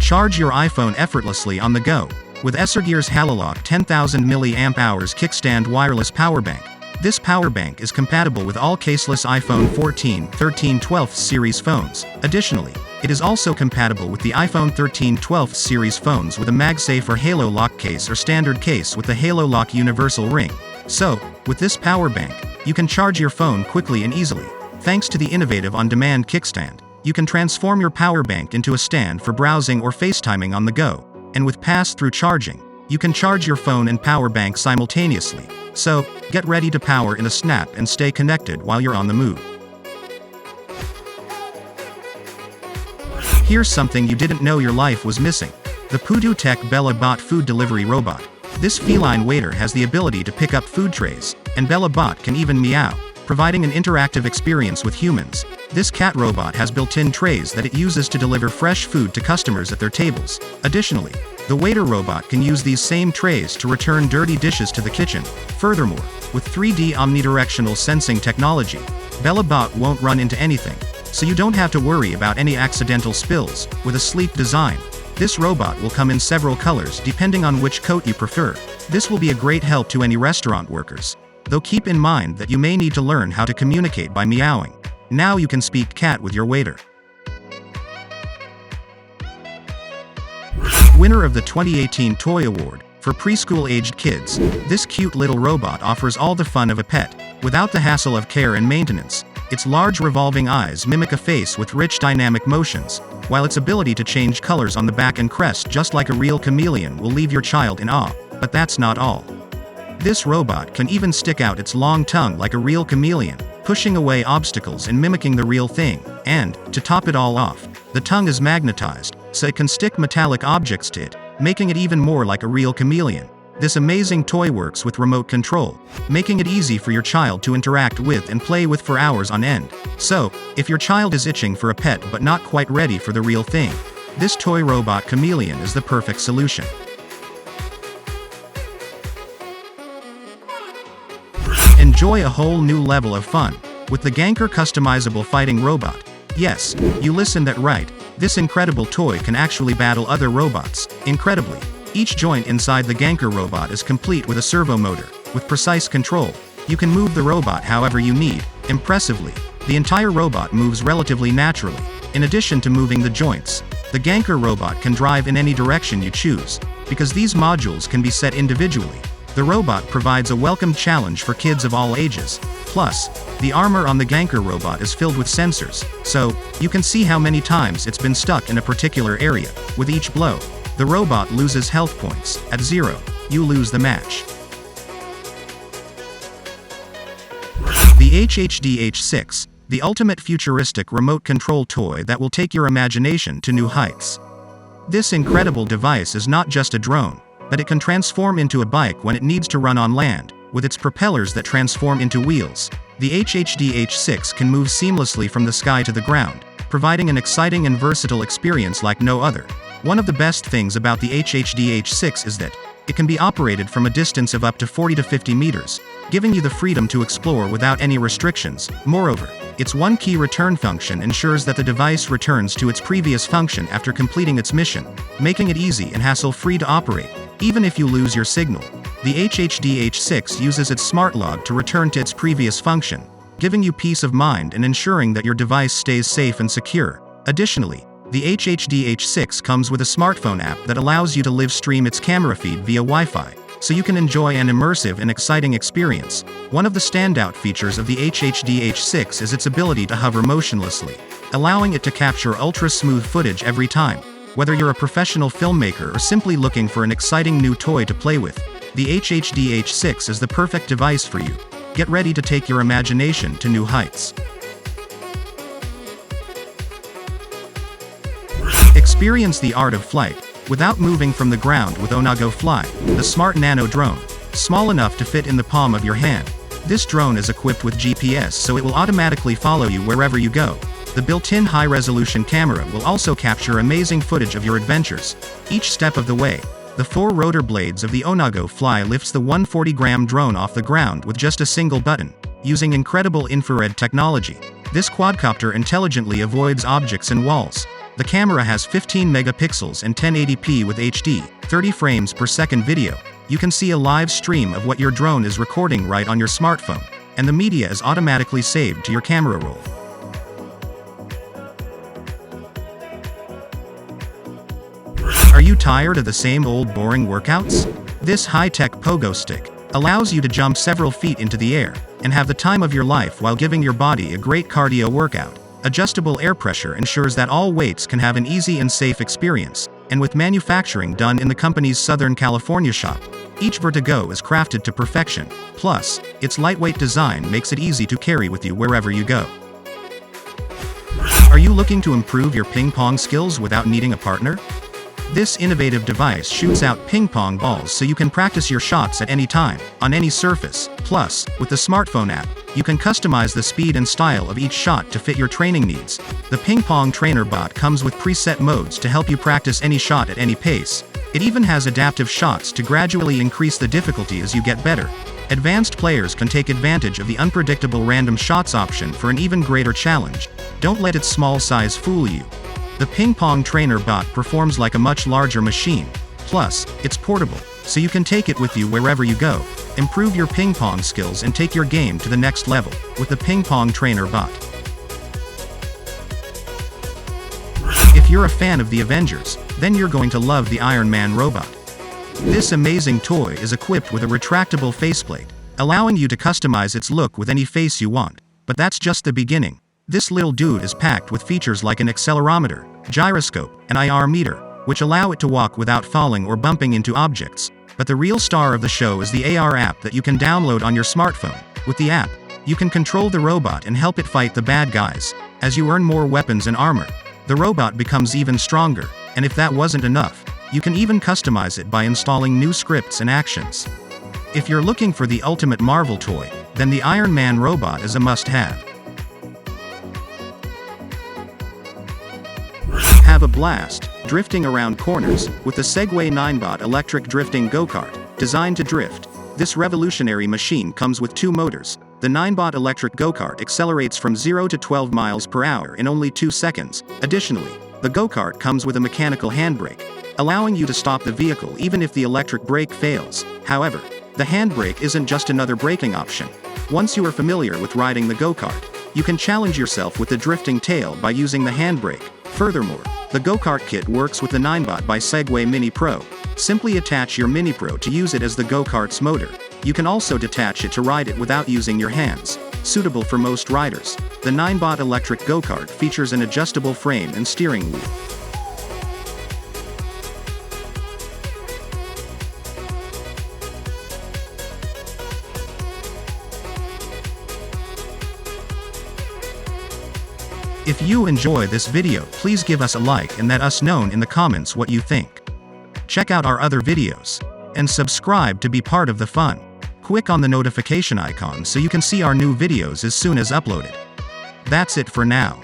Charge your iPhone effortlessly on the go with Essergear's Halolock 10,000 mAh Kickstand wireless power bank. This power bank is compatible with all caseless iPhone 14, 13, 12 series phones. Additionally, it is also compatible with the iPhone 13, 12 series phones with a MagSafe or Halo Lock case or standard case with the Halo Lock universal ring. So, with this power bank, you can charge your phone quickly and easily. Thanks to the innovative on-demand Kickstand, you can transform your power bank into a stand for browsing or FaceTiming on the go. And with pass-through charging, you can charge your phone and power bank simultaneously. So, get ready to power in a snap and stay connected while you're on the move. Here's something you didn't know your life was missing. The Pudu Tech BellaBot food delivery robot. This feline waiter has the ability to pick up food trays, and BellaBot can even meow, providing an interactive experience with humans. This cat robot has built-in trays that it uses to deliver fresh food to customers at their tables. Additionally, the waiter robot can use these same trays to return dirty dishes to the kitchen. Furthermore, with 3D omnidirectional sensing technology, BellaBot won't run into anything, so you don't have to worry about any accidental spills. With a sleek design, this robot will come in several colors depending on which coat you prefer. This will be a great help to any restaurant workers. Though keep in mind that you may need to learn how to communicate by meowing. Now you can speak cat with your waiter. Winner of the 2018 Toy Award for preschool-aged kids, this cute little robot offers all the fun of a pet, without the hassle of care and maintenance. Its large revolving eyes mimic a face with rich dynamic motions, while its ability to change colors on the back and crest just like a real chameleon will leave your child in awe. But that's not all. This robot can even stick out its long tongue like a real chameleon, pushing away obstacles and mimicking the real thing. And, to top it all off, the tongue is magnetized, so it can stick metallic objects to it, making it even more like a real chameleon. This amazing toy works with remote control, making it easy for your child to interact with and play with for hours on end. So, if your child is itching for a pet but not quite ready for the real thing, this toy robot chameleon is the perfect solution. Enjoy a whole new level of fun with the Ganker customizable fighting robot. Yes, you listened that right. This incredible toy can actually battle other robots. Incredibly, each joint inside the Ganker robot is complete with a servo motor. With precise control, you can move the robot however you need. Impressively, the entire robot moves relatively naturally. In addition to moving the joints, the Ganker robot can drive in any direction you choose. Because these modules can be set individually, the robot provides a welcome challenge for kids of all ages. Plus, the armor on the Ganker robot is filled with sensors, so you can see how many times it's been stuck in a particular area. With each blow, the robot loses health points. At 0, you lose the match. The HHD-H6, the ultimate futuristic remote control toy that will take your imagination to new heights. This incredible device is not just a drone, but it can transform into a bike when it needs to run on land. With its propellers that transform into wheels, the HHD-H6 can move seamlessly from the sky to the ground, providing an exciting and versatile experience like no other. One of the best things about the HHD-H6 is that it can be operated from a distance of up to 40 to 50 meters, giving you the freedom to explore without any restrictions. Moreover, its one-key return function ensures that the device returns to its previous function after completing its mission, making it easy and hassle-free to operate, even if you lose your signal. The HHD-H6 uses its smart log to return to its previous function, giving you peace of mind and ensuring that your device stays safe and secure. Additionally, the HHD-H6 comes with a smartphone app that allows you to live stream its camera feed via Wi-Fi, so you can enjoy an immersive and exciting experience. One of the standout features of the HHD-H6 is its ability to hover motionlessly, allowing it to capture ultra-smooth footage every time. Whether you're a professional filmmaker or simply looking for an exciting new toy to play with, the HHD-H6 is the perfect device for you. Get ready to take your imagination to new heights. Experience the art of flight without moving from the ground with ONAGO Fly, the smart nano drone. Small enough to fit in the palm of your hand, this drone is equipped with GPS so it will automatically follow you wherever you go. The built-in high-resolution camera will also capture amazing footage of your adventures. Each step of the way, the 4 rotor blades of the ONAGO Fly lifts the 140-gram drone off the ground with just a single button. Using incredible infrared technology, this quadcopter intelligently avoids objects and walls, The camera has 15 megapixels and 1080p with HD, 30 frames per second video. You can see a live stream of what your drone is recording right on your smartphone, and the media is automatically saved to your camera roll. Are you tired of the same old boring workouts? This high-tech pogo stick allows you to jump several feet into the air and have the time of your life while giving your body a great cardio workout. Adjustable air pressure ensures that all weights can have an easy and safe experience, and with manufacturing done in the company's Southern California shop, each Vurtego is crafted to perfection. Plus, its lightweight design makes it easy to carry with you wherever you go. Are you looking to improve your ping pong skills without needing a partner? This innovative device shoots out ping pong balls so you can practice your shots at any time, on any surface. Plus, with the smartphone app, you can customize the speed and style of each shot to fit your training needs. The ping pong Trainerbot comes with preset modes to help you practice any shot at any pace. It even has adaptive shots to gradually increase the difficulty as you get better. Advanced players can take advantage of the unpredictable random shots option for an even greater challenge. Don't let its small size fool you. The ping pong Trainerbot performs like a much larger machine. Plus, it's portable, so you can take it with you wherever you go. Improve your ping pong skills and take your game to the next level with the ping pong Trainerbot. If you're a fan of the Avengers, then you're going to love the Iron Man robot. This amazing toy is equipped with a retractable faceplate, allowing you to customize its look with any face you want. But that's just the beginning. This little dude is packed with features like an accelerometer, gyroscope, and IR meter, which allow it to walk without falling or bumping into objects. But the real star of the show is the AR app that you can download on your smartphone. With the app, you can control the robot and help it fight the bad guys. As you earn more weapons and armor, the robot becomes even stronger, and if that wasn't enough, you can even customize it by installing new scripts and actions. If you're looking for the ultimate Marvel toy, then the Iron Man robot is a must-have. Have a blast drifting around corners with the Segway Ninebot electric drifting go-kart. Designed to drift, this revolutionary machine comes with 2 motors. The Ninebot electric go-kart accelerates from 0 to 12 miles per hour in only 2 seconds. Additionally, the go-kart comes with a mechanical handbrake, allowing you to stop the vehicle even if the electric brake fails. However, the handbrake isn't just another braking option. Once you are familiar with riding the go-kart, you can challenge yourself with the drifting tail by using the handbrake. Furthermore, the go-kart kit works with the Ninebot by Segway Mini Pro. Simply attach your Mini Pro to use it as the go-kart's motor. You can also detach it to ride it without using your hands. Suitable for most riders, the Ninebot electric go-kart features an adjustable frame and steering wheel. If you enjoy this video, please give us a like and let us know in the comments what you think. Check out our other videos, and subscribe to be part of the fun. Click on the notification icon so you can see our new videos as soon as uploaded. That's it for now.